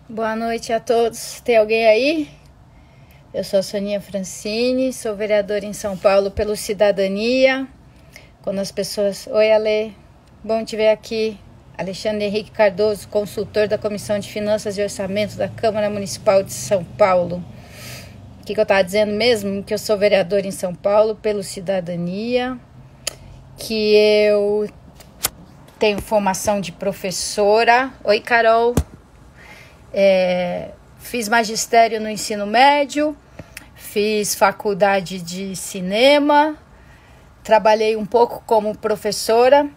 Boa noite a todos. Tem alguém aí? Eu sou a Soninha Francini, sou vereadora em São Paulo pelo Cidadania. Quando as pessoas... Oi, Ale, bom te ver aqui. Alexandre Henrique Cardoso, consultor da Comissão de Finanças e Orçamento da Câmara Municipal de São Paulo. O que eu estava dizendo mesmo? Que eu sou vereadora em São Paulo pelo Cidadania, que eu tenho formação de professora. Oi, Carol. Fiz magistério no ensino médio, fiz faculdade de cinema, trabalhei um pouco como professora,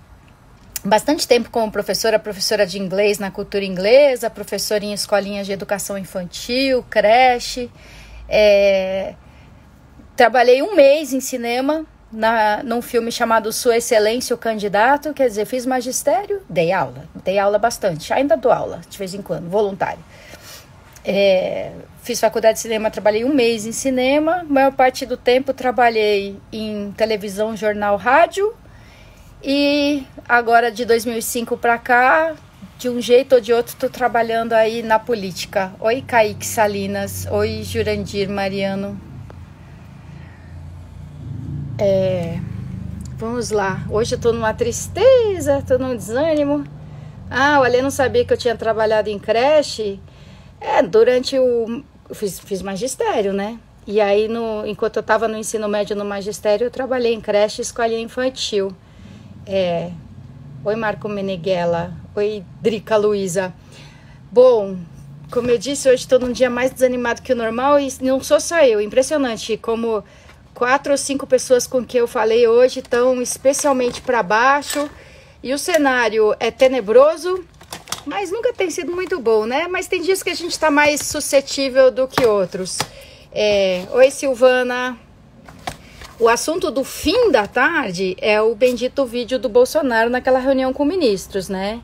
bastante tempo como professora de inglês na cultura inglesa, professora em escolinhas de educação infantil, creche. Trabalhei um mês em cinema, num filme chamado Sua Excelência, o Candidato, quer dizer, fiz magistério, dei aula bastante, ainda dou aula de vez em quando, voluntário. Fiz faculdade de cinema, trabalhei um mês em cinema, a maior parte do tempo trabalhei em televisão, jornal, rádio, e agora de 2005 para cá, de um jeito ou de outro, estou trabalhando aí na política. Oi, Kaique Salinas, oi, Jurandir Mariano. Vamos lá, hoje eu tô numa tristeza, tô num desânimo. O Ale não sabia que eu tinha trabalhado em creche. Fiz magistério, né? E aí, enquanto eu tava no ensino médio no magistério, eu trabalhei em creche e escolinha infantil. Oi, Marco Meneghella, oi, Drica Luiza. Bom, como eu disse, hoje estou num dia mais desanimado que o normal e não sou só eu, impressionante como 4 ou 5 pessoas com quem eu falei hoje estão especialmente para baixo e o cenário é tenebroso, mas nunca tem sido muito bom, né? Mas tem dias que a gente está mais suscetível do que outros. Oi, Silvana. O assunto do fim da tarde é o bendito vídeo do Bolsonaro naquela reunião com ministros, né?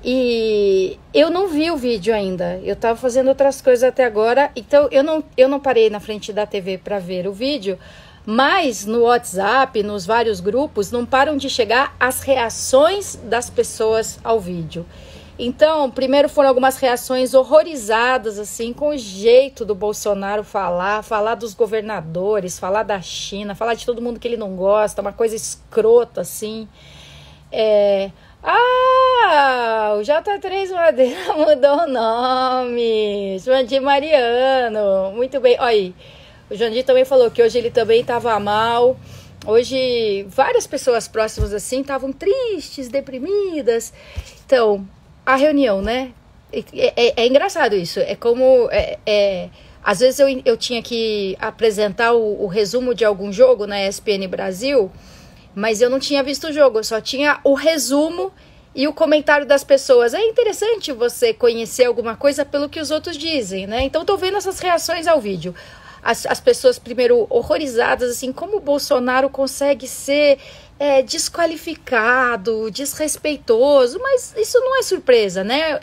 E eu não vi o vídeo ainda, eu estava fazendo outras coisas até agora, então eu não parei na frente da TV para ver o vídeo, mas no WhatsApp, nos vários grupos, não param de chegar as reações das pessoas ao vídeo. Então, primeiro foram algumas reações horrorizadas, assim, com o jeito do Bolsonaro falar dos governadores, falar da China, falar de todo mundo que ele não gosta, uma coisa escrota, assim. O J3 Madeira mudou o nome. Jurandir Mariano. Muito bem. Olha aí. O Jurandir também falou que hoje ele também estava mal. Hoje várias pessoas próximas assim estavam tristes, deprimidas. Então, a reunião, né? É engraçado isso. É como... às vezes eu tinha que apresentar o resumo de algum jogo na ESPN Brasil, mas eu não tinha visto o jogo, eu só tinha o resumo e o comentário das pessoas. É interessante você conhecer alguma coisa pelo que os outros dizem, né? Então, tô vendo essas reações ao vídeo. As pessoas, primeiro, horrorizadas, assim, como o Bolsonaro consegue ser desqualificado, desrespeitoso, mas isso não é surpresa, né?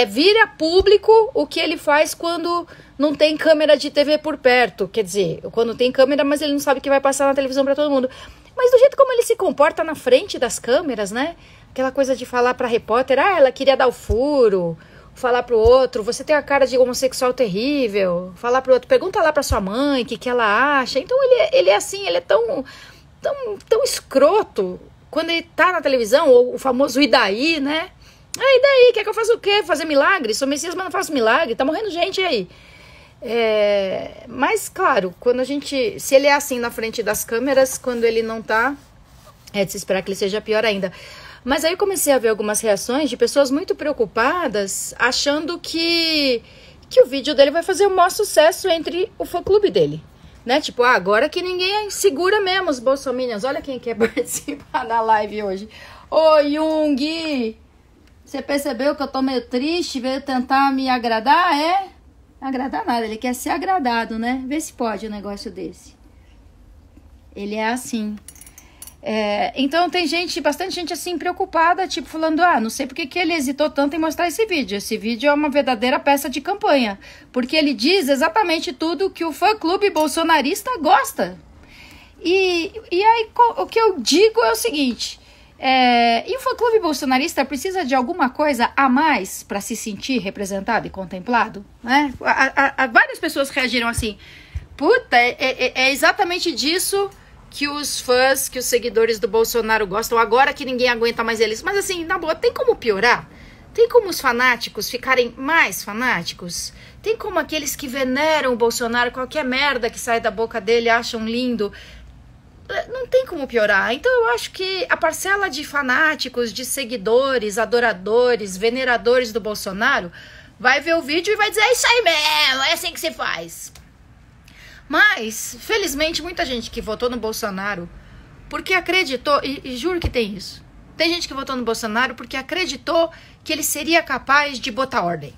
Vira público o que ele faz quando não tem câmera de TV por perto. Quer dizer, quando tem câmera, mas ele não sabe que vai passar na televisão para todo mundo. Mas do jeito como ele se comporta na frente das câmeras, né? Aquela coisa de falar pra repórter, ela queria dar o furo, falar pro outro, você tem a cara de homossexual terrível, falar pro outro, pergunta lá pra sua mãe o que ela acha. Então ele é assim, ele é tão escroto quando ele tá na televisão, ou o famoso e daí, né? E daí, quer que eu faça o quê? Fazer milagre? Sou Messias, mas não faço milagre, tá morrendo gente aí. Mas claro, se ele é assim na frente das câmeras, quando ele não tá, é de se esperar que ele seja pior ainda. Mas aí eu comecei a ver algumas reações de pessoas muito preocupadas, achando que o vídeo dele vai fazer o maior sucesso entre o fã-clube dele, né? Tipo, agora que ninguém segura mesmo os bolsominions. Olha quem quer participar da live hoje. Ô, Jung, você percebeu que eu tô meio triste, veio tentar me agradar, Agradar nada, ele quer ser agradado, né? Vê se pode um negócio desse. Ele é assim. Então tem bastante gente assim preocupada, tipo falando, não sei porque que ele hesitou tanto em mostrar esse vídeo. Esse vídeo é uma verdadeira peça de campanha, porque ele diz exatamente tudo que o fã-clube bolsonarista gosta. E aí o que eu digo é o seguinte, E o fã-clube bolsonarista precisa de alguma coisa a mais para se sentir representado e contemplado, né? Várias pessoas reagiram assim, puta, é exatamente disso que os fãs, que os seguidores do Bolsonaro gostam, agora que ninguém aguenta mais eles. Mas assim, na boa, tem como piorar? Tem como os fanáticos ficarem mais fanáticos? Tem como aqueles que veneram o Bolsonaro, qualquer merda que sai da boca dele, acham lindo? Não tem como piorar. Então eu acho que a parcela de fanáticos, de seguidores, adoradores, veneradores do Bolsonaro vai ver o vídeo e vai dizer, é isso aí mesmo, é assim que se faz. Mas, felizmente, muita gente que votou no Bolsonaro porque acreditou, e juro que tem isso, tem gente que votou no Bolsonaro porque acreditou que ele seria capaz de botar ordem.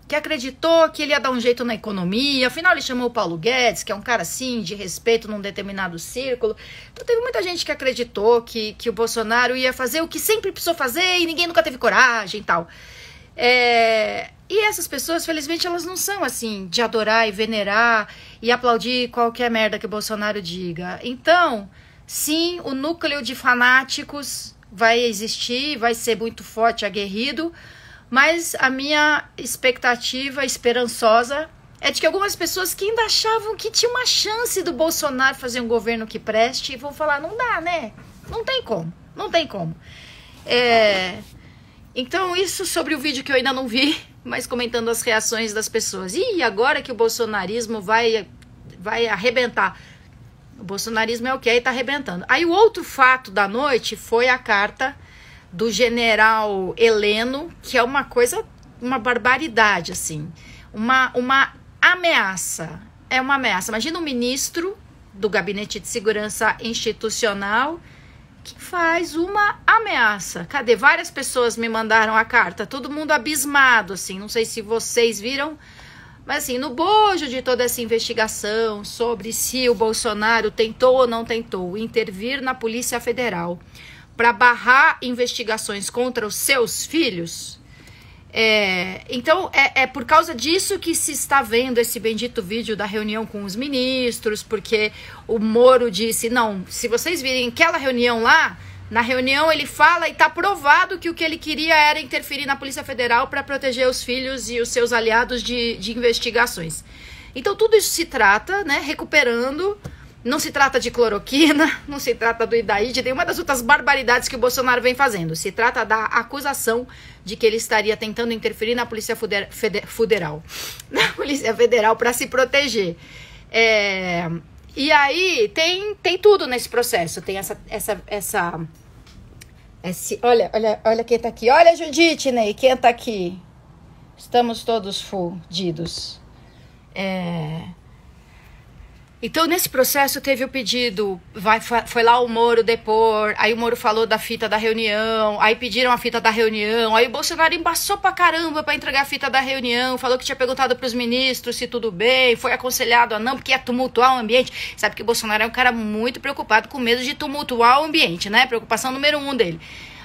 Que acreditou que ele ia dar um jeito na economia, afinal ele chamou o Paulo Guedes, que é um cara assim, de respeito num determinado círculo. Então teve muita gente que acreditou que o Bolsonaro ia fazer o que sempre precisou fazer e ninguém nunca teve coragem e tal. E essas pessoas, felizmente, elas não são assim, de adorar e venerar e aplaudir qualquer merda que o Bolsonaro diga. Então, sim, o núcleo de fanáticos vai existir, vai ser muito forte, aguerrido, mas a minha expectativa esperançosa é de que algumas pessoas que ainda achavam que tinha uma chance do Bolsonaro fazer um governo que preste vão falar, não dá, né? Não tem como, não tem como. Então, isso sobre o vídeo que eu ainda não vi, mas comentando as reações das pessoas. E agora que o bolsonarismo vai arrebentar. O bolsonarismo é o que aí tá arrebentando. Aí o outro fato da noite foi a carta do general Heleno, que é uma coisa, uma barbaridade, assim. Uma ameaça. É uma ameaça. Imagina um ministro do Gabinete de Segurança Institucional que faz uma ameaça. Cadê? Várias pessoas me mandaram a carta, todo mundo abismado, assim, não sei se vocês viram, mas assim, no bojo de toda essa investigação sobre se o Bolsonaro tentou ou não tentou intervir na Polícia Federal para barrar investigações contra os seus filhos, então é por causa disso que se está vendo esse bendito vídeo da reunião com os ministros, porque o Moro disse, não, se vocês virem aquela reunião lá, na reunião ele fala e está provado que o que ele queria era interferir na Polícia Federal para proteger os filhos e os seus aliados de investigações. Então tudo isso se trata, né, recuperando. Não se trata de cloroquina, não se trata do Idaíde, nenhuma das outras barbaridades que o Bolsonaro vem fazendo. Se trata da acusação de que ele estaria tentando interferir na Polícia Federal. Na Polícia Federal para se proteger. E aí tem tudo nesse processo. Tem olha quem tá aqui. Olha, Judite, Ney, quem tá aqui. Estamos todos fudidos. Então, nesse processo, teve o pedido, foi lá o Moro depor, aí o Moro falou da fita da reunião, aí pediram a fita da reunião, aí o Bolsonaro embaçou pra caramba pra entregar a fita da reunião, falou que tinha perguntado pros ministros se tudo bem, foi aconselhado a não, porque ia tumultuar o ambiente. Sabe que o Bolsonaro é um cara muito preocupado, com medo de tumultuar o ambiente, né? Preocupação número 1 dele.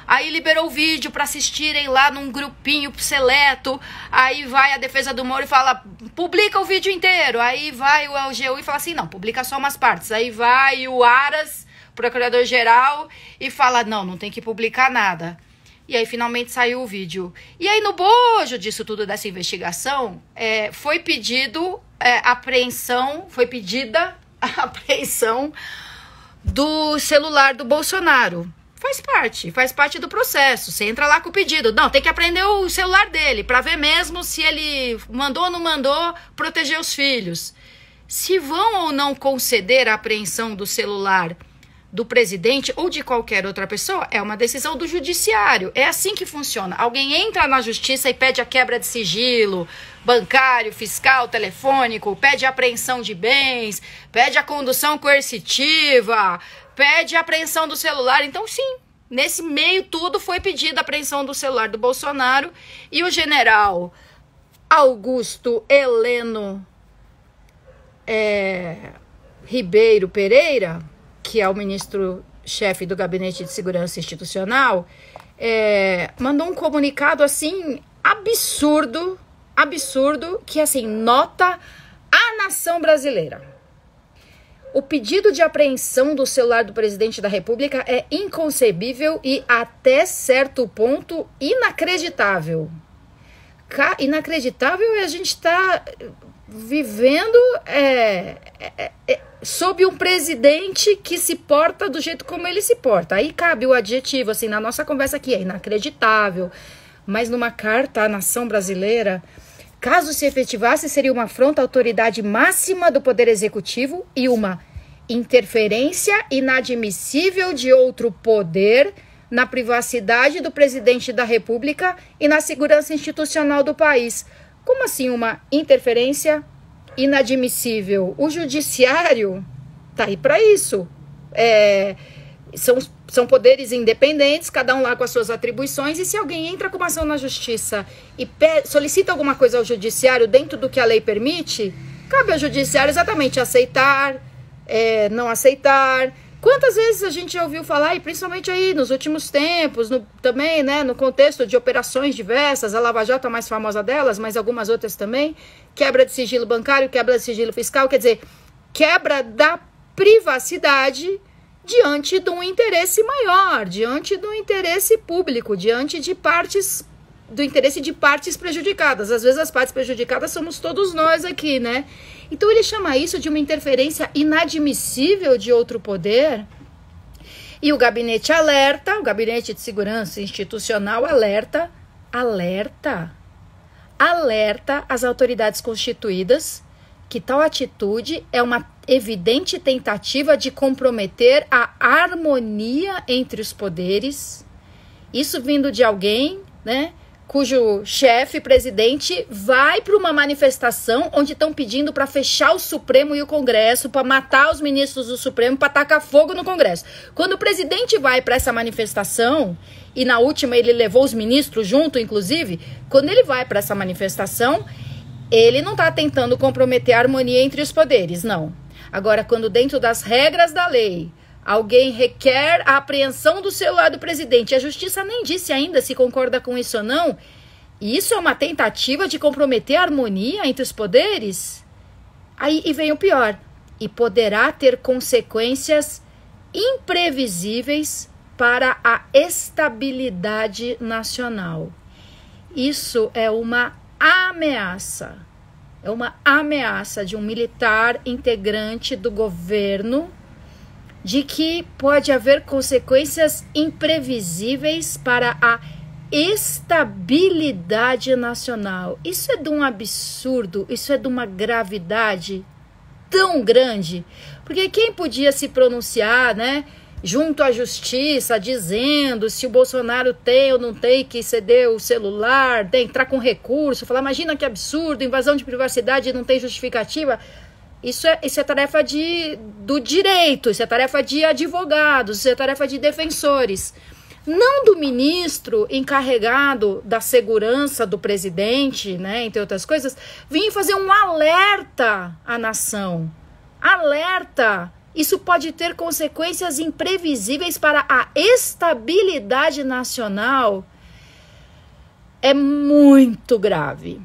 Aí liberou o vídeo para assistirem lá num grupinho seleto. Aí vai a defesa do Moro e fala, publica o vídeo inteiro. Aí vai o AGU e fala assim, não, publica só umas partes. Aí vai o Aras, procurador-geral, e fala, não tem que publicar nada. E aí finalmente saiu o vídeo. E aí no bojo disso tudo, dessa investigação, foi pedida a apreensão do celular do Bolsonaro. Faz parte do processo. Você entra lá com o pedido. Não, tem que apreender o celular dele para ver mesmo se ele mandou ou não mandou proteger os filhos. Se vão ou não conceder a apreensão do celular do presidente ou de qualquer outra pessoa, é uma decisão do judiciário. É assim que funciona. Alguém entra na justiça e pede a quebra de sigilo bancário, fiscal, telefônico, pede a apreensão de bens, pede a condução coercitiva, pede a apreensão do celular. Então, sim, nesse meio tudo foi pedida a apreensão do celular do Bolsonaro e o general Augusto Heleno Ribeiro Pereira, que é o ministro-chefe do Gabinete de Segurança Institucional, mandou um comunicado assim absurdo, que assim, nota a nação brasileira. O pedido de apreensão do celular do presidente da República é inconcebível e, até certo ponto, inacreditável. Inacreditável é a gente estar vivendo sob um presidente que se porta do jeito como ele se porta. Aí cabe o adjetivo, assim, na nossa conversa aqui, é inacreditável. Mas numa carta à nação brasileira, caso se efetivasse, seria uma afronta à autoridade máxima do Poder Executivo e uma interferência inadmissível de outro poder na privacidade do presidente da República e na segurança institucional do país. Como assim uma interferência inadmissível? O judiciário tá aí para isso. São poderes independentes, cada um lá com as suas atribuições, e se alguém entra com uma ação na justiça e solicita alguma coisa ao judiciário dentro do que a lei permite, cabe ao judiciário exatamente aceitar, não aceitar. Quantas vezes a gente já ouviu falar, e principalmente aí nos últimos tempos, também, né, no contexto de operações diversas, a Lava Jato é a mais famosa delas, mas algumas outras também, quebra de sigilo bancário, quebra de sigilo fiscal, quer dizer, quebra da privacidade diante de um interesse maior, diante do interesse público, diante de do interesse de partes prejudicadas. Às vezes as partes prejudicadas somos todos nós aqui, né? Então ele chama isso de uma interferência inadmissível de outro poder. E o gabinete alerta, o Gabinete de Segurança Institucional alerta às autoridades constituídas que tal atitude é uma evidente tentativa de comprometer a harmonia entre os poderes. Isso vindo de alguém, né, cujo chefe, presidente, vai para uma manifestação onde estão pedindo para fechar o Supremo e o Congresso, para matar os ministros do Supremo, para tacar fogo no Congresso. Quando o presidente vai para essa manifestação, e na última ele levou os ministros junto, inclusive, quando ele vai para essa manifestação, ele não está tentando comprometer a harmonia entre os poderes, não. Agora, quando dentro das regras da lei, alguém requer a apreensão do celular do presidente, a justiça nem disse ainda se concorda com isso ou não, e isso é uma tentativa de comprometer a harmonia entre os poderes? Aí e vem o pior, e poderá ter consequências imprevisíveis para a estabilidade nacional. Isso é uma ameaça. É uma ameaça de um militar integrante do governo de que pode haver consequências imprevisíveis para a estabilidade nacional. Isso é de um absurdo, isso é de uma gravidade tão grande, porque quem podia se pronunciar, né, junto à justiça, dizendo se o Bolsonaro tem ou não tem que ceder o celular, entrar com recurso, falar, imagina que absurdo, invasão de privacidade não tem justificativa. Isso é tarefa do direito, isso é tarefa de advogados, isso é tarefa de defensores. Não do ministro encarregado da segurança do presidente, né, entre outras coisas, vir fazer um alerta à nação. Alerta! Isso pode ter consequências imprevisíveis para a estabilidade nacional. É muito grave.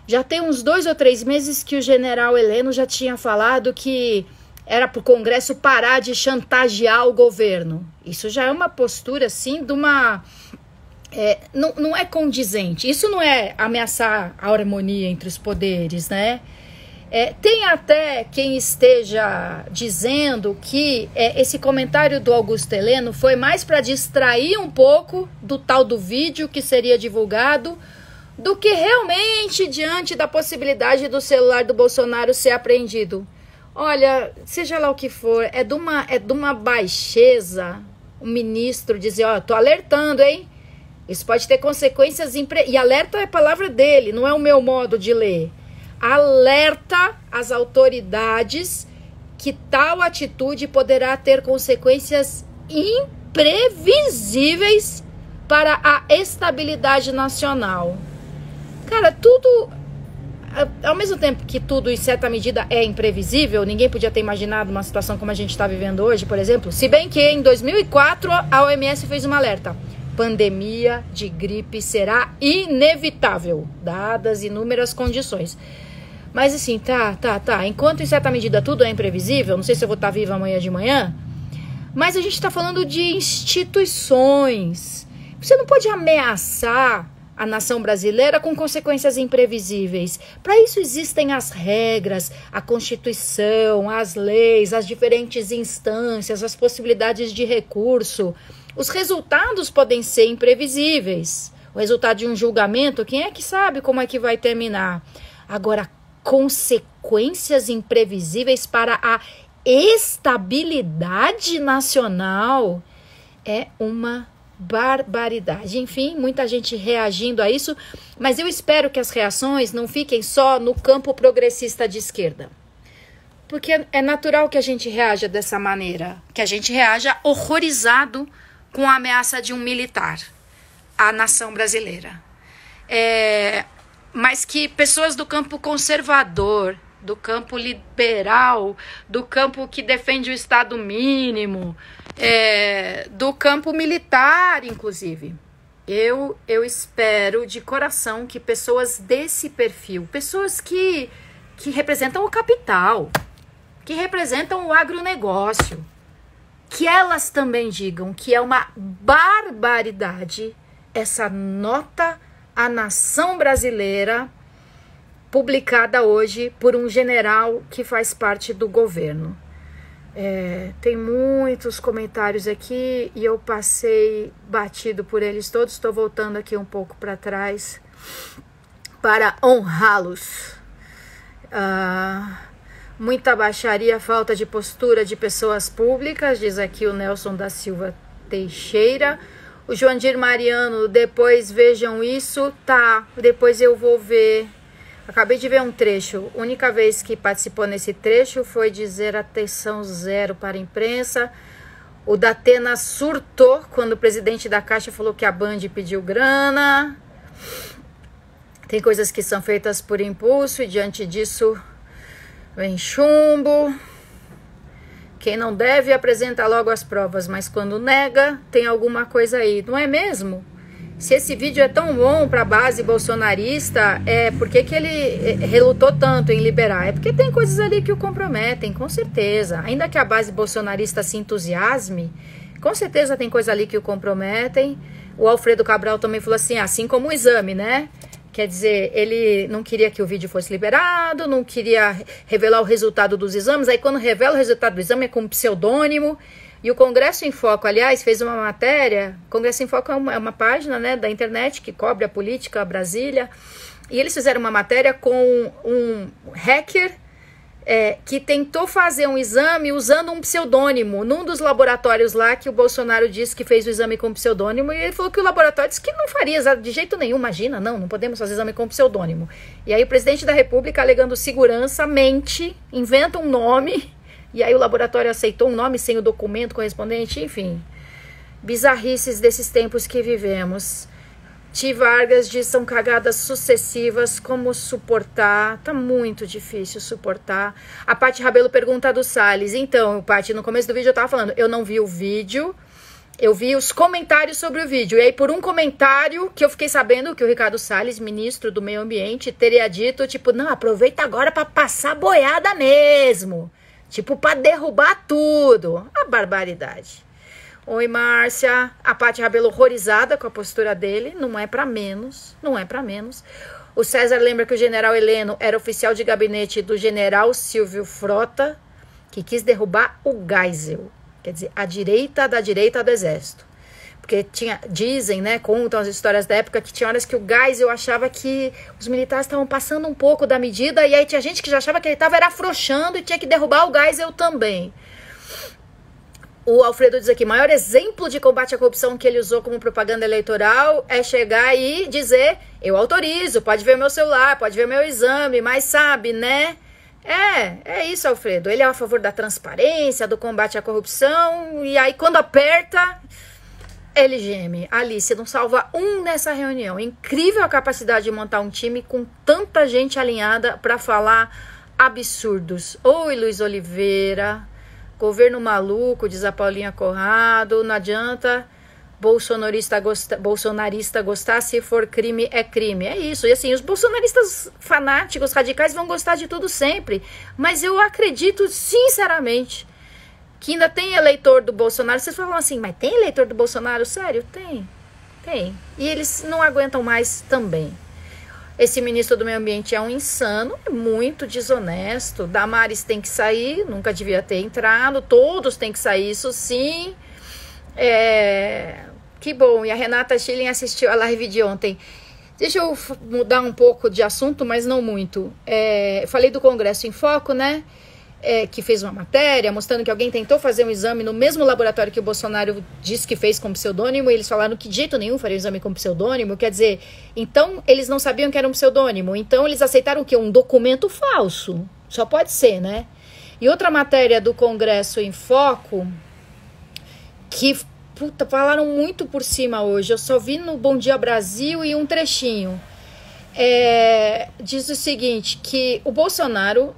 Já tem uns 2 ou 3 meses que o general Heleno já tinha falado que era para o Congresso parar de chantagear o governo. Isso já é uma postura, assim, de uma... não é condizente. Isso não é ameaçar a harmonia entre os poderes, né? Tem até quem esteja dizendo que esse comentário do Augusto Heleno foi mais para distrair um pouco do tal do vídeo que seria divulgado do que realmente diante da possibilidade do celular do Bolsonaro ser apreendido. Olha, seja lá o que for, é de uma baixeza o ministro dizer, tô alertando, hein? Isso pode ter consequências... E alerta é a palavra dele, não é o meu modo de ler. Alerta as autoridades que tal atitude poderá ter consequências imprevisíveis para a estabilidade nacional. Cara, tudo, ao mesmo tempo que tudo em certa medida é imprevisível, ninguém podia ter imaginado uma situação como a gente está vivendo hoje, por exemplo, se bem que em 2004 a OMS fez um alerta. Pandemia de gripe será inevitável, dadas inúmeras condições. Mas assim, tá. Enquanto em certa medida tudo é imprevisível, não sei se eu vou estar viva amanhã de manhã, mas a gente está falando de instituições. Você não pode ameaçar a nação brasileira com consequências imprevisíveis. Para isso existem as regras, a Constituição, as leis, as diferentes instâncias, as possibilidades de recurso. Os resultados podem ser imprevisíveis. O resultado de um julgamento, quem é que sabe como é que vai terminar? Agora, consequências imprevisíveis para a estabilidade nacional é uma barbaridade. Enfim, muita gente reagindo a isso, mas eu espero que as reações não fiquem só no campo progressista de esquerda. Porque é natural que a gente reaja dessa maneira, que a gente reaja horrorizado com a ameaça de um militar à nação brasileira. Mas que pessoas do campo conservador, do campo liberal, do campo que defende o Estado mínimo, do campo militar, inclusive. Eu espero de coração que pessoas desse perfil, pessoas que representam o capital, que representam o agronegócio, que elas também digam que é uma barbaridade essa nota à nação brasileira publicada hoje por um general que faz parte do governo. Tem muitos comentários aqui e eu passei batido por eles todos. Estou voltando aqui um pouco para trás para honrá-los. Muita baixaria, falta de postura de pessoas públicas, diz aqui o Nelson da Silva Teixeira. O Joandir Mariano, depois vejam isso. Tá, depois eu vou ver. Acabei de ver um trecho. A única vez que participou nesse trecho foi dizer atenção zero para a imprensa. O Datena surtou quando o presidente da Caixa falou que a Band pediu grana. Tem coisas que são feitas por impulso e diante disso vem chumbo. Quem não deve apresenta logo as provas, mas quando nega, tem alguma coisa aí. Não é mesmo? Se esse vídeo é tão bom para a base bolsonarista, por que ele relutou tanto em liberar? É porque tem coisas ali que o comprometem, com certeza. Ainda que a base bolsonarista se entusiasme, com certeza tem coisa ali que o comprometem. O Alfredo Cabral também falou assim como o exame, né? Quer dizer, ele não queria que o vídeo fosse liberado, não queria revelar o resultado dos exames. Aí quando revela o resultado do exame é com um pseudônimo. E o Congresso em Foco, aliás, fez uma matéria. O Congresso em Foco é uma página, né, da internet que cobre a política, a Brasília. E eles fizeram uma matéria com um hacker que tentou fazer um exame usando um pseudônimo num dos laboratórios lá que o Bolsonaro disse que fez o exame com pseudônimo. E ele falou que o laboratório disse que não faria de jeito nenhum. Imagina, não podemos fazer exame com pseudônimo. E aí o presidente da República, alegando segurança, mente, inventa um nome. E aí o laboratório aceitou um nome sem o documento correspondente, enfim. Bizarrices desses tempos que vivemos. Ti Vargas diz, são cagadas sucessivas, como suportar? Tá muito difícil suportar. A Paty Rabelo pergunta do Salles. Então, Paty, no começo do vídeo eu tava falando, eu não vi o vídeo, eu vi os comentários sobre o vídeo. E aí por um comentário que eu fiquei sabendo que o Ricardo Salles, ministro do Meio Ambiente, teria dito, tipo, não, aproveita agora pra passar boiada mesmo. Tipo, para derrubar tudo. A barbaridade. Oi, Márcia. A Paty Rabelo horrorizada com a postura dele. Não é para menos. Não é para menos. O César lembra que o general Heleno era oficial de gabinete do general Silvio Frota, que quis derrubar o Geisel. Quer dizer, a direita da direita do exército. Porque dizem, né, contam as histórias da época que tinha horas que o Geisel achava que os militares estavam passando um pouco da medida e aí tinha gente que já achava que ele estava afrouxando e tinha que derrubar o Geisel também. O Alfredo diz aqui, maior exemplo de combate à corrupção que ele usou como propaganda eleitoral é chegar e dizer, eu autorizo, pode ver meu celular, pode ver meu exame, mas sabe, né? É isso, Alfredo. Ele é a favor da transparência, do combate à corrupção e aí quando aperta... ele geme. Alice, não salva um nessa reunião. Incrível a capacidade de montar um time com tanta gente alinhada para falar absurdos. Oi, Luiz Oliveira. Governo maluco, diz a Paulinha Corrado. Não adianta bolsonarista gostar, se for crime, é crime. É isso. E assim, os bolsonaristas fanáticos, radicais, vão gostar de tudo sempre. Mas eu acredito, sinceramente, que ainda tem eleitor do Bolsonaro. Vocês falam assim, mas tem eleitor do Bolsonaro? Sério? Tem. Tem. E eles não aguentam mais também. Esse ministro do Meio Ambiente é um insano, é muito desonesto. Damares tem que sair, nunca devia ter entrado. Todos têm que sair, isso sim. Que bom. E a Renata Schilling assistiu a live de ontem. Deixa eu mudar um pouco de assunto, mas não muito. Falei do Congresso em Foco, né? Que fez uma matéria mostrando que alguém tentou fazer um exame no mesmo laboratório que o Bolsonaro disse que fez com pseudônimo, e eles falaram que de jeito nenhum faria um exame com pseudônimo. Quer dizer, então eles não sabiam que era um pseudônimo, então eles aceitaram o quê? Um documento falso. Só pode ser, né? E outra matéria do Congresso em Foco, que, falaram muito por cima hoje, eu só vi no Bom Dia Brasil e um trechinho. Diz o seguinte, que o Bolsonaro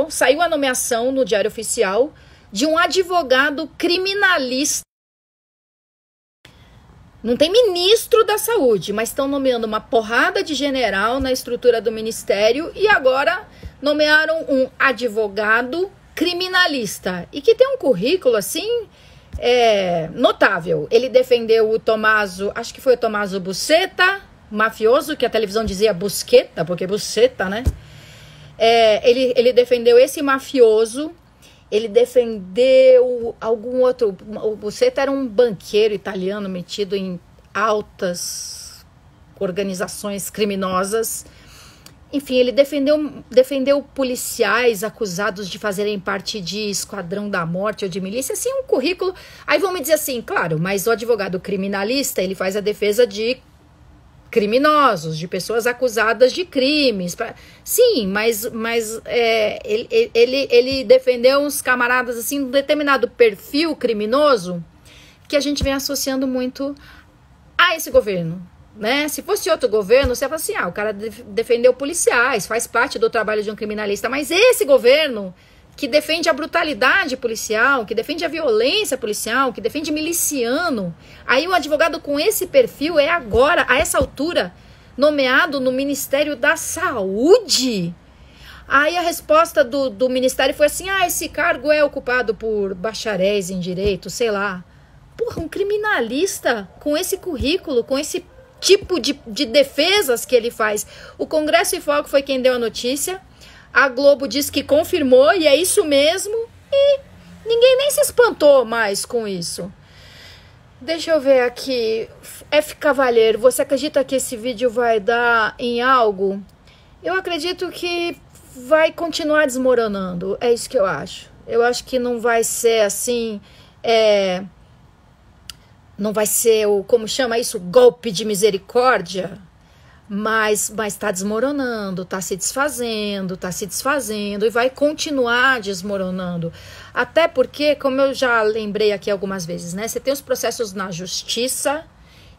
saiu a nomeação no Diário Oficial de um advogado criminalista. Não tem ministro da saúde, mas estão nomeando uma porrada de general na estrutura do ministério e agora nomearam um advogado criminalista e que tem um currículo assim notável. Ele defendeu o Tommaso, acho que foi o Tommaso Buscetta, mafioso, que a televisão dizia Busqueta, porque Buscetta, né? Ele defendeu esse mafioso, ele defendeu algum outro. O Buscetta era um banqueiro italiano metido em altas organizações criminosas. Enfim, ele defendeu policiais acusados de fazerem parte de esquadrão da morte ou de milícia, assim, um currículo. Aí vão me dizer assim, claro, mas o advogado criminalista, ele faz a defesa de criminosos, de pessoas acusadas de crimes. Sim, mas ele defendeu uns camaradas assim, um determinado perfil criminoso que a gente vem associando muito a esse governo, né? Se fosse outro governo, você fala assim, o cara defendeu policiais, faz parte do trabalho de um criminalista, mas esse governo que defende a brutalidade policial, que defende a violência policial, que defende miliciano. Aí um advogado com esse perfil é agora, a essa altura, nomeado no Ministério da Saúde. Aí a resposta do Ministério foi assim, esse cargo é ocupado por bacharéis em direito, sei lá. Porra, um criminalista com esse currículo, com esse tipo de defesas que ele faz. O Congresso em Foco foi quem deu a notícia. A Globo disse que confirmou e é isso mesmo. E ninguém nem se espantou mais com isso. Deixa eu ver aqui. F. Cavalheiro, você acredita que esse vídeo vai dar em algo? Eu acredito que vai continuar desmoronando. É isso que eu acho. Eu acho que não vai ser assim... não vai ser o... Como chama isso? Golpe de misericórdia. Mas está desmoronando, está se desfazendo e vai continuar desmoronando. Até porque, como eu já lembrei aqui algumas vezes, né? Você tem os processos na justiça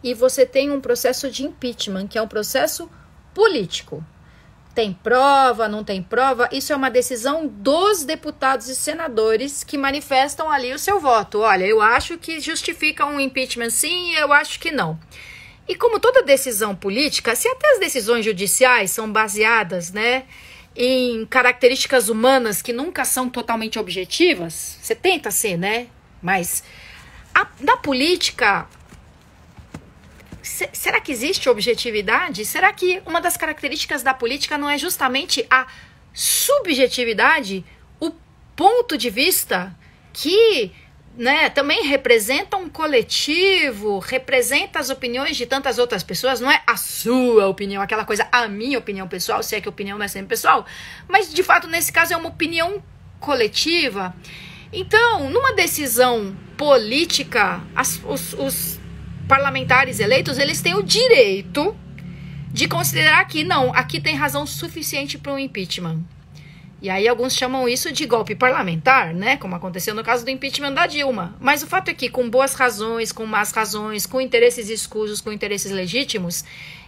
e você tem um processo de impeachment, que é um processo político. Tem prova, não tem prova? Isso é uma decisão dos deputados e senadores que manifestam ali o seu voto. Olha, eu acho que justifica um impeachment sim, eu acho que não. E como toda decisão política, se até as decisões judiciais são baseadas, né, em características humanas que nunca são totalmente objetivas, você tenta ser, né? Mas na política, será que existe objetividade? Será que uma das características da política não é justamente a subjetividade, o ponto de vista que... né, também representa um coletivo, representa as opiniões de tantas outras pessoas, não é a sua opinião, aquela coisa, a minha opinião pessoal, se é que a opinião não é sempre pessoal, mas de fato nesse caso é uma opinião coletiva. Então, numa decisão política, os parlamentares eleitos, eles têm o direito de considerar que não, aqui tem razão suficiente para um impeachment. E aí alguns chamam isso de golpe parlamentar, né? Como aconteceu no caso do impeachment da Dilma. Mas o fato é que com boas razões, com más razões, com interesses escusos, com interesses legítimos,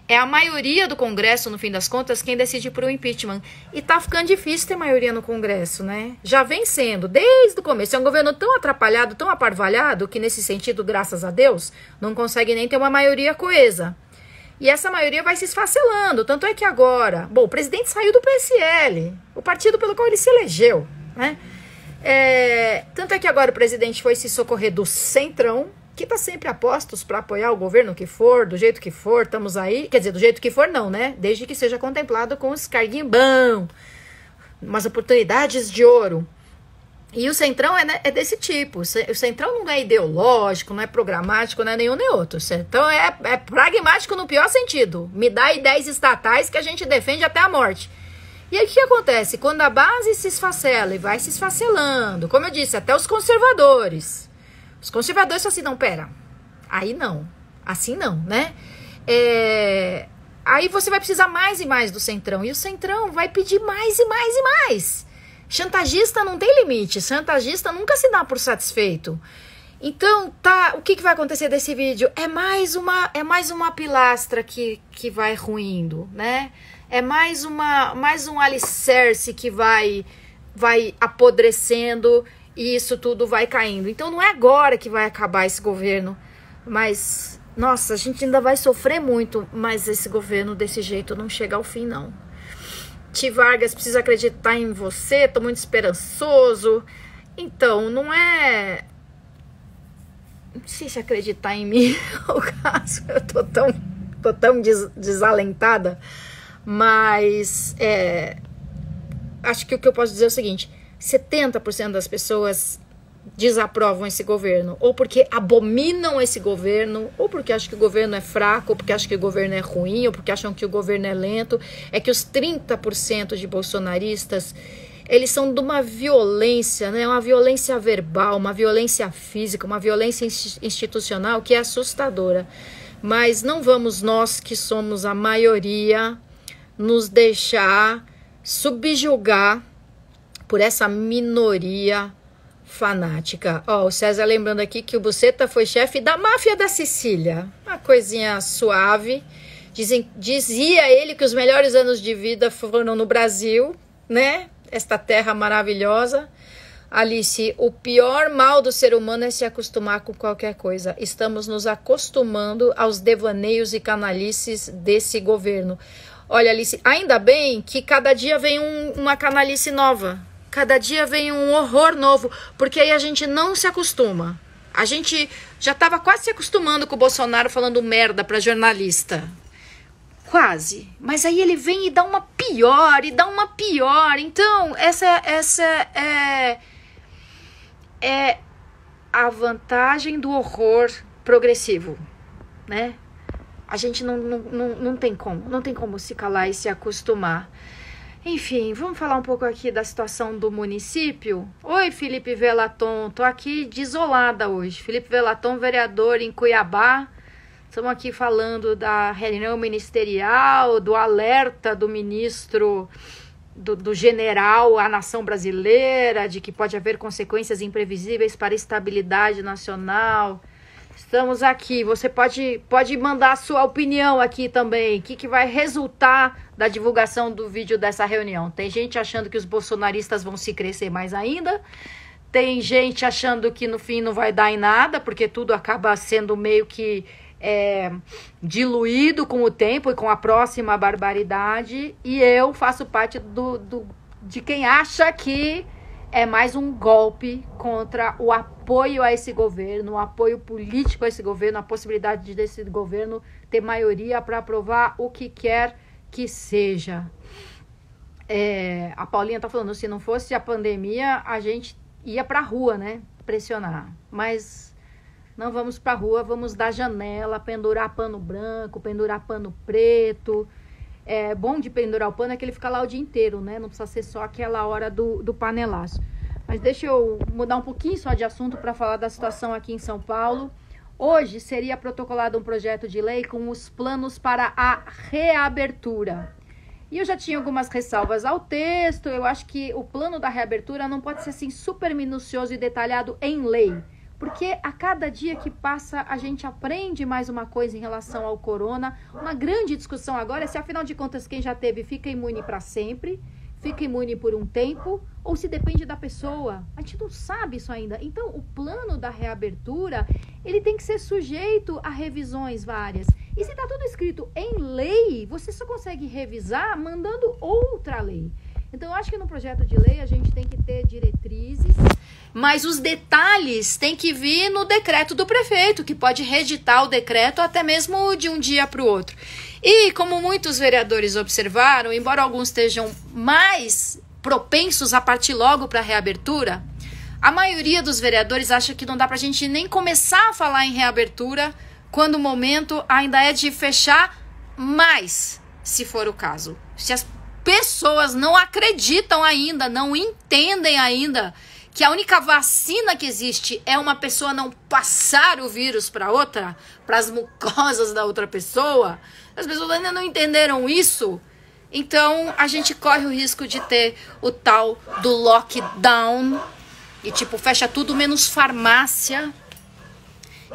É a maioria do Congresso, no fim das contas, quem decide por um impeachment. E tá ficando difícil ter maioria no Congresso, né? Já vem sendo, desde o começo. É um governo tão atrapalhado, tão aparvalhado, que nesse sentido, graças a Deus, não consegue nem ter uma maioria coesa. E essa maioria vai se esfacelando. Tanto é que agora... Bom, o presidente saiu do PSL, o partido pelo qual ele se elegeu, né? Tanto é que agora o presidente foi se socorrer do Centrão, que está sempre a postos para apoiar o governo que for, do jeito que for, estamos aí. Quer dizer, do jeito que for não, né? Desde que seja contemplado com os carguinhos bons, umas oportunidades de ouro. E o Centrão é desse tipo. O Centrão não é ideológico, não é programático, não é nenhum nem outro. O Centrão é pragmático no pior sentido. Me dá ideias estatais que a gente defende até a morte. E aí o que acontece? Quando a base se esfacela e vai se esfacelando, como eu disse, até os conservadores. Os conservadores falam assim, não, pera, aí não, assim não, né? Aí você vai precisar mais e mais do Centrão. E o Centrão vai pedir mais e mais e mais. Chantagista não tem limite, chantagista nunca se dá por satisfeito. Então, o que vai acontecer desse vídeo? É mais uma pilastra que vai ruindo, né? É mais um alicerce que vai apodrecendo e isso tudo vai caindo. Então, não é agora que vai acabar esse governo, mas, nossa, a gente ainda vai sofrer muito, mas esse governo desse jeito não chega ao fim, não. Ti Vargas, preciso acreditar em você, tô muito esperançoso. Então, não sei se acreditar em mim é o caso, eu tô tão desalentada, mas acho que o que eu posso dizer é o seguinte, 70% das pessoas desaprovam esse governo, ou porque abominam esse governo, ou porque acham que o governo é fraco, ou porque acham que o governo é ruim, ou porque acham que o governo é lento. É que os 30% de bolsonaristas, eles são de uma violência, né? Uma violência verbal, uma violência física, uma violência institucional que é assustadora. Mas não vamos nós, que somos a maioria, nos deixar subjugar por essa minoria fanática. O César lembrando aqui que o Buceta foi chefe da máfia da Sicília. Uma coisinha suave. Dizia ele que os melhores anos de vida foram no Brasil, né? Esta terra maravilhosa. Alice, o pior mal do ser humano é se acostumar com qualquer coisa. Estamos nos acostumando aos devaneios e canalices desse governo. Olha, Alice, ainda bem que cada dia vem uma canalice nova. Cada dia vem um horror novo, porque aí a gente não se acostuma. A gente já estava quase se acostumando com o Bolsonaro falando merda para jornalista. Quase. Mas aí ele vem e dá uma pior, e dá uma pior. Então, essa é a vantagem do horror progressivo, né? A gente não tem como se calar e se acostumar. Enfim, vamos falar um pouco aqui da situação do município. Oi, Felipe Velaton, tô aqui desolada hoje. Felipe Velaton, vereador em Cuiabá. Estamos aqui falando da reunião ministerial, do alerta do ministro, do general à nação brasileira, de que pode haver consequências imprevisíveis para a estabilidade nacional. Estamos aqui, você pode mandar a sua opinião aqui também. O que vai resultar da divulgação do vídeo dessa reunião? Tem gente achando que os bolsonaristas vão se crescer mais ainda. Tem gente achando que no fim não vai dar em nada, porque tudo acaba sendo meio que diluído com o tempo e com a próxima barbaridade. E eu faço parte de quem acha que é mais um golpe contra o apoio a esse governo, o apoio político a esse governo, a possibilidade desse governo ter maioria para aprovar o que quer que seja. A Paulinha tá falando, se não fosse a pandemia, a gente ia pra rua, né? Pressionar. Mas não vamos pra rua, vamos da janela, pendurar pano branco, pendurar pano preto. É bom de pendurar o pano é que ele fica lá o dia inteiro, né? Não precisa ser só aquela hora do panelaço. Mas deixa eu mudar um pouquinho só de assunto para falar da situação aqui em São Paulo. Hoje seria protocolado um projeto de lei com os planos para a reabertura. E eu já tinha algumas ressalvas ao texto. Eu acho que o plano da reabertura não pode ser assim super minucioso e detalhado em lei. porque a cada dia que passa a gente aprende mais uma coisa em relação ao corona. Uma grande discussão agora é se, afinal de contas, quem já teve fica imune para sempre, fica imune por um tempo, ou se depende da pessoa. A gente não sabe isso ainda. Então, o plano da reabertura, ele tem que ser sujeito a revisões várias. E se está tudo escrito em lei, você só consegue revisar mandando outra lei. Então, eu acho que no projeto de lei a gente tem que ter diretrizes, mas os detalhes têm que vir no decreto do prefeito, que pode reeditar o decreto até mesmo de um dia para o outro. E como muitos vereadores observaram, embora alguns estejam mais propensos a partir logo para a reabertura, a maioria dos vereadores acha que não dá para a gente nem começar a falar em reabertura quando o momento ainda é de fechar mais, se for o caso. Se as pessoas não acreditam ainda, não entendem ainda que a única vacina que existe é uma pessoa não passar o vírus para outra, para as mucosas da outra pessoa, as pessoas ainda não entenderam isso. Então a gente corre o risco de ter o tal do lockdown e tipo fecha tudo menos farmácia.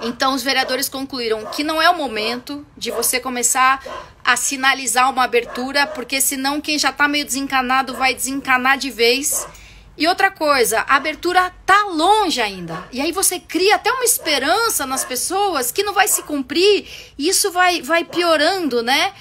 Então os vereadores concluíram que não é o momento de você começar a sinalizar uma abertura, porque senão quem já está meio desencanado vai desencanar de vez. E outra coisa, a abertura tá longe ainda. E aí você cria até uma esperança nas pessoas que não vai se cumprir. E isso vai piorando, né?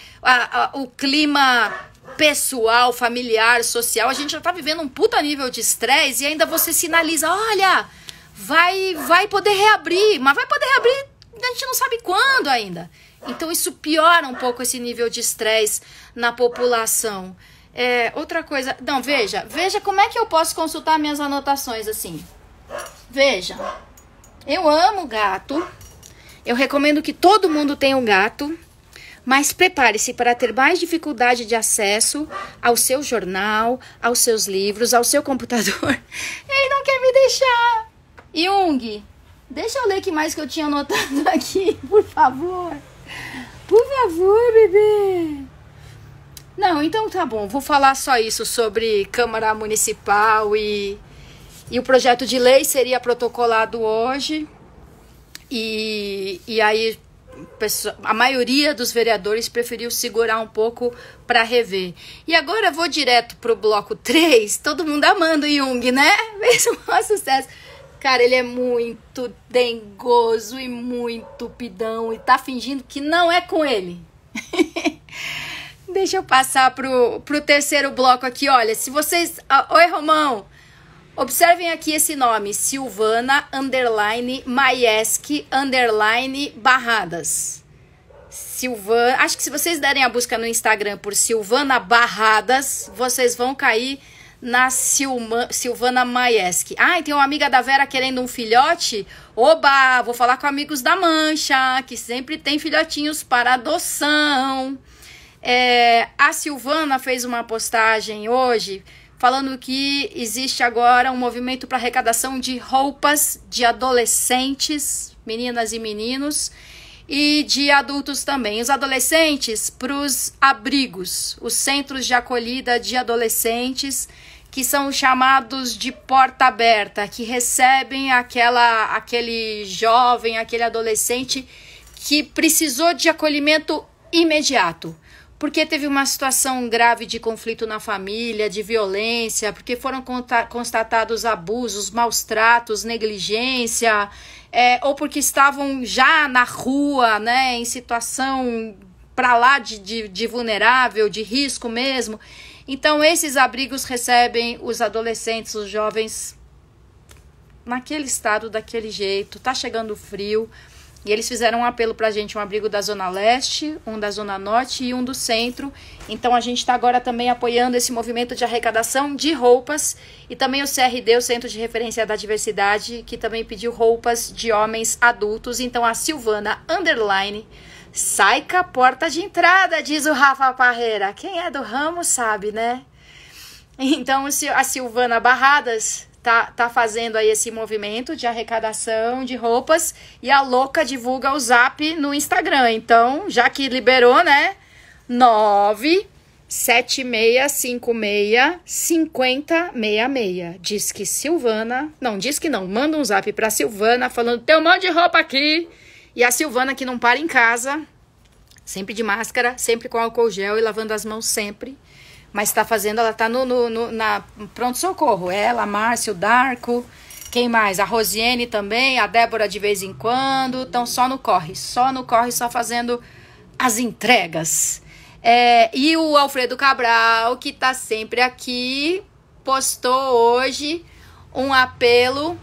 O clima pessoal, familiar, social. A gente já tá vivendo um puta nível de estresse e ainda você sinaliza, olha, vai poder reabrir. Mas vai poder reabrir, a gente não sabe quando ainda. Então isso piora um pouco esse nível de estresse na população. Outra coisa, não, veja como é que eu posso consultar minhas anotações assim. Veja, eu amo gato, eu recomendo que todo mundo tenha um gato, mas prepare-se para ter mais dificuldade de acesso ao seu jornal, aos seus livros, ao seu computador. Ele não quer me deixar. Jung, deixa eu ler o que mais que eu tinha anotado aqui, por favor. Por favor, bebê. Não, então tá bom, vou falar só isso sobre Câmara Municipal e o projeto de lei seria protocolado hoje e aí a maioria dos vereadores preferiu segurar um pouco para rever. E agora eu vou direto pro bloco 3, todo mundo amando o Jung, né? Fez um maior sucesso. Cara, ele é muito dengoso e muito pidão e tá fingindo que não é com ele. Deixa eu passar pro terceiro bloco aqui, olha, se vocês... Oi, Romão! Observem aqui esse nome, Silvana, _Maieski, _Barradas. Silvana, acho que se vocês derem a busca no Instagram por Silvana Barradas, vocês vão cair na Silvana Maieski. E tem uma amiga da Vera querendo um filhote? Oba, vou falar com amigos da Mancha, que sempre tem filhotinhos para adoção. A Silvana fez uma postagem hoje falando que existe agora um movimento para arrecadação de roupas de adolescentes, meninas e meninos, e de adultos também. Os adolescentes para os abrigos, os centros de acolhida de adolescentes, que são chamados de porta aberta, que recebem aquele jovem, aquele adolescente que precisou de acolhimento imediato, porque teve uma situação grave de conflito na família, de violência, porque foram constatados abusos, maus tratos, negligência, ou porque estavam já na rua, né, em situação para lá de vulnerável, de risco mesmo. Então, esses abrigos recebem os adolescentes, os jovens, naquele estado, daquele jeito. Tá chegando frio. E eles fizeram um apelo pra gente, um abrigo da Zona Leste, um da Zona Norte e um do Centro. Então a gente está agora também apoiando esse movimento de arrecadação de roupas. E também o CRD, o Centro de Referência da Diversidade, que também pediu roupas de homens adultos. Então a Silvana, sai com a porta de entrada, diz o Rafa Parreira. Quem é do ramo sabe, né? Então a Silvana Barradas tá fazendo aí esse movimento de arrecadação de roupas e a louca divulga o Zap no Instagram. Então, já que liberou, né? 7656-5066. Diz que Silvana... Não, diz que não. Manda um zap pra Silvana falando, tem um monte de roupa aqui. E a Silvana que não para em casa, sempre de máscara, sempre com álcool gel e lavando as mãos sempre. Mas tá fazendo, ela tá na pronto-socorro. Ela, a Márcia, o Darko, quem mais? A Rosiane também, a Débora de vez em quando. Estão só no corre, só fazendo as entregas. E o Alfredo Cabral, que tá sempre aqui, postou hoje um apelo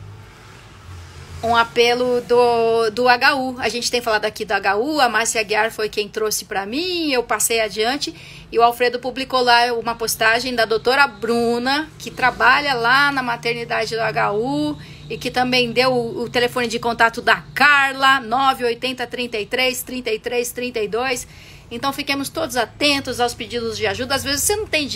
do HU. A gente tem falado aqui do HU, a Márcia Aguiar foi quem trouxe para mim, eu passei adiante, e o Alfredo publicou lá uma postagem da doutora Bruna, que trabalha lá na maternidade do HU, e que também deu o telefone de contato da Carla, 980 33 33 32. Então fiquemos todos atentos aos pedidos de ajuda. Às vezes você não tem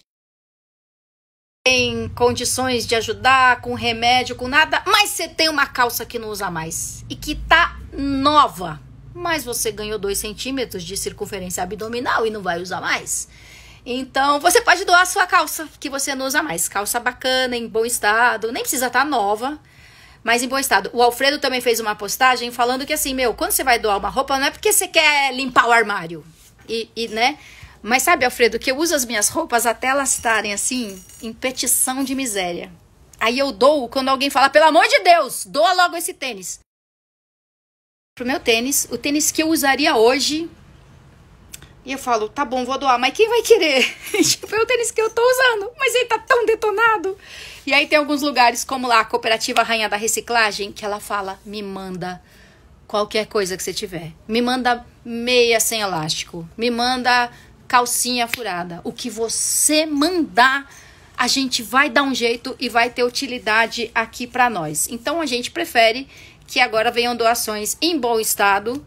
condições de ajudar com remédio, com nada, mas você tem uma calça que não usa mais e que tá nova, mas você ganhou 2 centímetros de circunferência abdominal e não vai usar mais. Então você pode doar a sua calça que você não usa mais, calça bacana, em bom estado, nem precisa estar nova, mas em bom estado. O Alfredo também fez uma postagem falando que assim, quando você vai doar uma roupa, não é porque você quer limpar o armário, né? Mas sabe, Alfredo, que eu uso as minhas roupas até elas estarem assim, em petição de miséria. Aí eu dou quando alguém fala, pelo amor de Deus, doa logo esse tênis. Pro meu tênis, o tênis que eu usaria hoje. E eu falo, tá bom, vou doar, mas quem vai querer? Tipo, é o tênis que eu tô usando, mas ele tá tão detonado. E aí tem alguns lugares, como lá a Cooperativa Rainha da Reciclagem, que ela fala, me manda qualquer coisa que você tiver. Me manda meia sem elástico, me manda calcinha furada. O que você mandar, a gente vai dar um jeito e vai ter utilidade aqui para nós. Então a gente prefere que agora venham doações em bom estado,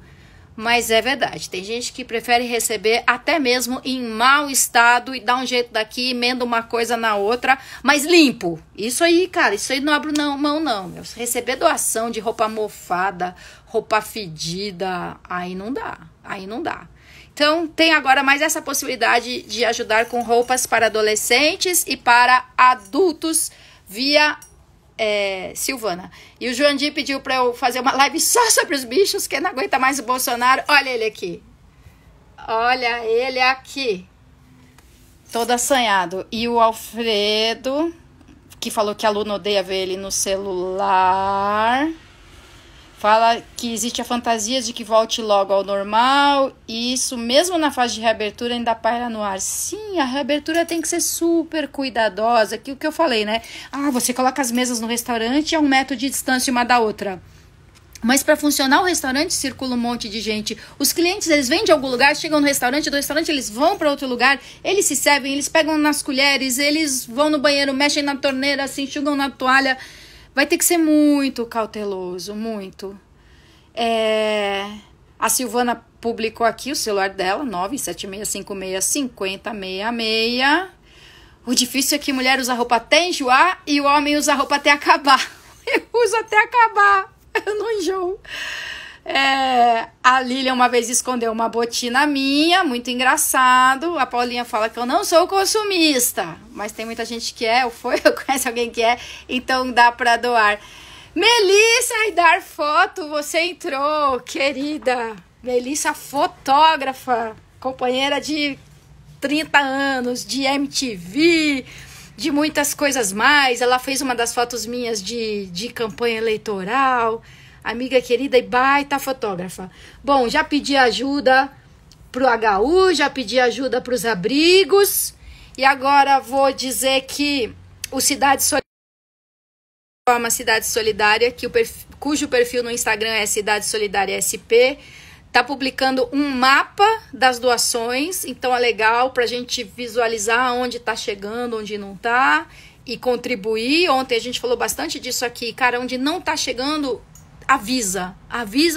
mas é verdade, tem gente que prefere receber até mesmo em mau estado e dar um jeito daqui, emenda uma coisa na outra, mas limpo. Isso aí, cara, isso aí não abro mão não. Receber doação de roupa mofada, roupa fedida, aí não dá. Então, tem agora mais essa possibilidade de ajudar com roupas para adolescentes e para adultos via Silvana. E o Joandi pediu para eu fazer uma live só sobre os bichos, que não aguenta mais o Bolsonaro. Olha ele aqui. Olha ele aqui. Todo assanhado. E o Alfredo, que falou que a Luna odeia ver ele no celular. Fala que existe a fantasia de que volte logo ao normal. E isso, mesmo na fase de reabertura, ainda paira no ar. Sim, a reabertura tem que ser super cuidadosa. Que o que eu falei, né? Você coloca as mesas no restaurante a 1 metro de distância uma da outra. Mas para funcionar o restaurante, circula um monte de gente. Os clientes, eles vêm de algum lugar, chegam no restaurante, do restaurante eles vão para outro lugar, eles se servem, eles pegam nas colheres, eles vão no banheiro, mexem na torneira, se enxugam na toalha. Vai ter que ser muito cauteloso, muito. A Silvana publicou aqui o celular dela, 976565066. O difícil é que mulher usa roupa até enjoar e o homem usa roupa até acabar. Eu uso até acabar, eu não enjoo. A Lilian uma vez escondeu uma botina minha, muito engraçado. A Paulinha fala que eu não sou consumista, mas tem muita gente que eu conheço alguém que então dá pra doar. Melissa Aidar Foto, você entrou, querida. Melissa, fotógrafa, companheira de 30 anos, de MTV, de muitas coisas mais. Ela fez uma das fotos minhas de campanha eleitoral. Amiga querida e baita fotógrafa. Bom, já pedi ajuda pro HU, já pedi ajuda pros abrigos. E agora vou dizer que o Cidade Solidária, uma cidade solidária, cujo perfil no Instagram é Cidade Solidária SP, tá publicando um mapa das doações. Então é legal pra gente visualizar onde tá chegando, onde não tá, e contribuir. Ontem a gente falou bastante disso aqui. Cara, onde não tá chegando, avisa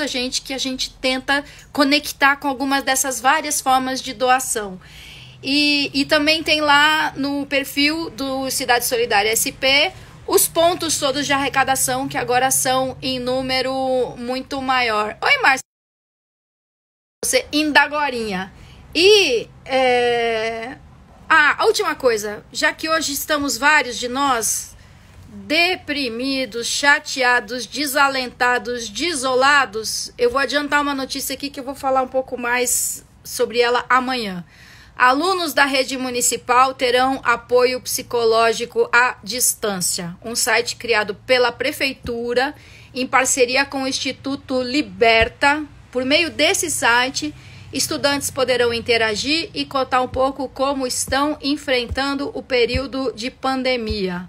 a gente, que a gente tenta conectar com algumas dessas várias formas de doação. E também tem lá no perfil do Cidade Solidária SP os pontos todos de arrecadação, que agora são em número muito maior. Oi, Márcia. Você ainda agorinha. E A última coisa, já que hoje estamos vários de nós deprimidos, chateados, desalentados, desolados, eu vou adiantar uma notícia aqui que eu vou falar um pouco mais sobre ela amanhã. Alunos da rede municipal terão apoio psicológico à distância. Um site criado pela prefeitura em parceria com o Instituto Liberta. Por meio desse site, estudantes poderão interagir e contar um pouco como estão enfrentando o período de pandemia.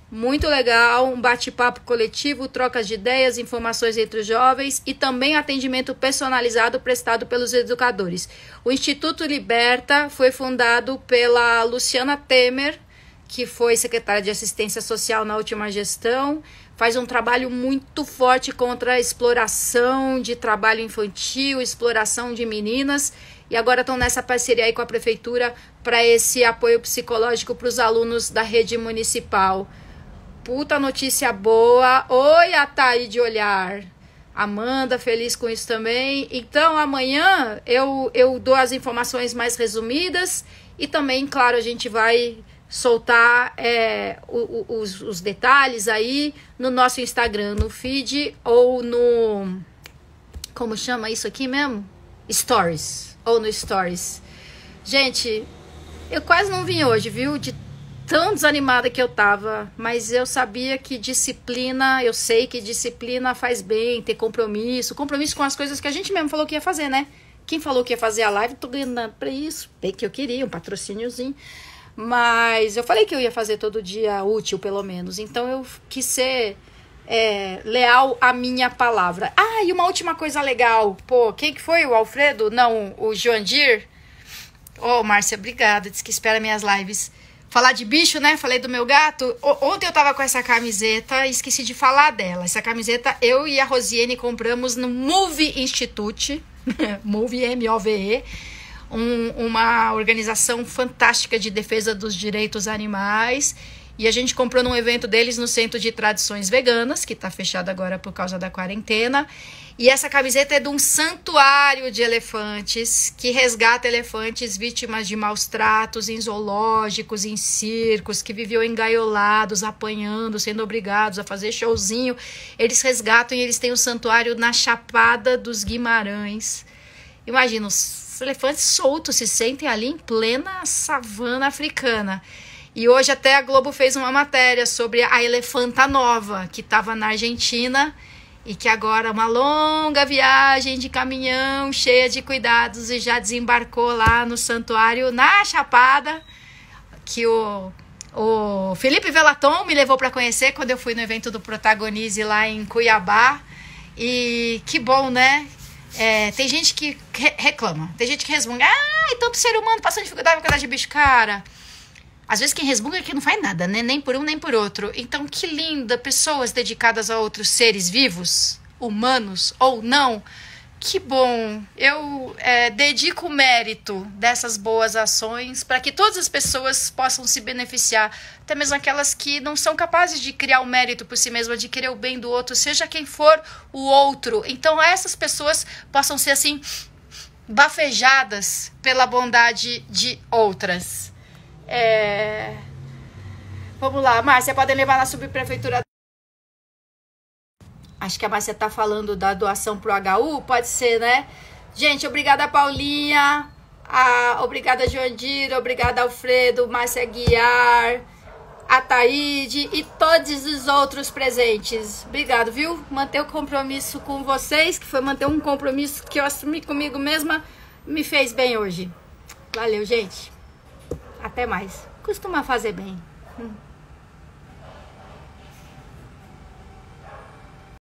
Muito legal, um bate-papo coletivo, trocas de ideias, informações entre os jovens e também atendimento personalizado prestado pelos educadores. O Instituto Liberta foi fundado pela Luciana Temer, que foi secretária de Assistência Social na última gestão. Faz um trabalho muito forte contra a exploração de trabalho infantil, exploração de meninas. E agora estão nessa parceria aí com a prefeitura para esse apoio psicológico para os alunos da rede municipal. Puta notícia boa. Oi, Ataí de Olhar. Amanda, feliz com isso também. Então, amanhã eu dou as informações mais resumidas e também, claro, a gente vai soltar os detalhes aí no nosso Instagram, no feed ou no... Como chama isso aqui mesmo? Stories. Ou no Stories. Gente, eu quase não vim hoje, viu? De tão desanimada que eu tava, mas eu sabia que disciplina, eu sei que disciplina faz bem, ter compromisso com as coisas que a gente mesmo falou que ia fazer, né? Quem falou que ia fazer a live, tô ganhando pra isso, bem que eu queria, um patrocíniozinho, mas eu falei que eu ia fazer todo dia útil, pelo menos, então eu quis ser leal à minha palavra. Ah, e uma última coisa legal, pô, quem que foi? O Alfredo? Não, o Joandir? Ô, Márcia, obrigada, disse que espera minhas lives. Falar de bicho, né? Falei do meu gato. Ontem eu tava com essa camiseta e esqueci de falar dela. Essa camiseta eu e a Rosiane compramos no Move Institute. Move, M-O-V-E. Uma organização fantástica de defesa dos direitos animais. E a gente comprou num evento deles no Centro de Tradições Veganas, que tá fechado agora por causa da quarentena. E essa camiseta é de um santuário de elefantes, que resgata elefantes vítimas de maus tratos em zoológicos, em circos, que viviam engaiolados, apanhando, sendo obrigados a fazer showzinho. Eles resgatam e eles têm um santuário na Chapada dos Guimarães. Imagina, os elefantes soltos se sentem ali em plena savana africana. E hoje até a Globo fez uma matéria sobre a elefanta nova, que estava na Argentina e que agora uma longa viagem de caminhão cheia de cuidados e já desembarcou lá no santuário na Chapada, que o Felipe Velaton me levou para conhecer quando eu fui no evento do Protagonize lá em Cuiabá. E que bom, né? Tem gente que reclama, tem gente que resmunga. Tanto ser humano passando dificuldade por causa de bicho, cara. Às vezes quem resmunga é que não faz nada, né? Nem por um, nem por outro. Então, que linda, pessoas dedicadas a outros seres vivos, humanos ou não. Que bom. Eu dedico o mérito dessas boas ações para que todas as pessoas possam se beneficiar. Até mesmo aquelas que não são capazes de criar o mérito por si mesmas, de querer o bem do outro, seja quem for o outro. Então, essas pessoas possam ser, assim, bafejadas pela bondade de outras. Vamos lá, Márcia, podem levar na subprefeitura. Acho que a Márcia tá falando da doação pro HU, pode ser, né? Gente, obrigada, Paulinha, obrigada, Joandir, obrigada, Alfredo, Márcia Guiar, Ataíde e todos os outros presentes. Obrigado, viu? Manter o compromisso com vocês, que foi manter um compromisso que eu assumi comigo mesma, me fez bem hoje. Valeu, gente. Até mais. Costuma fazer bem.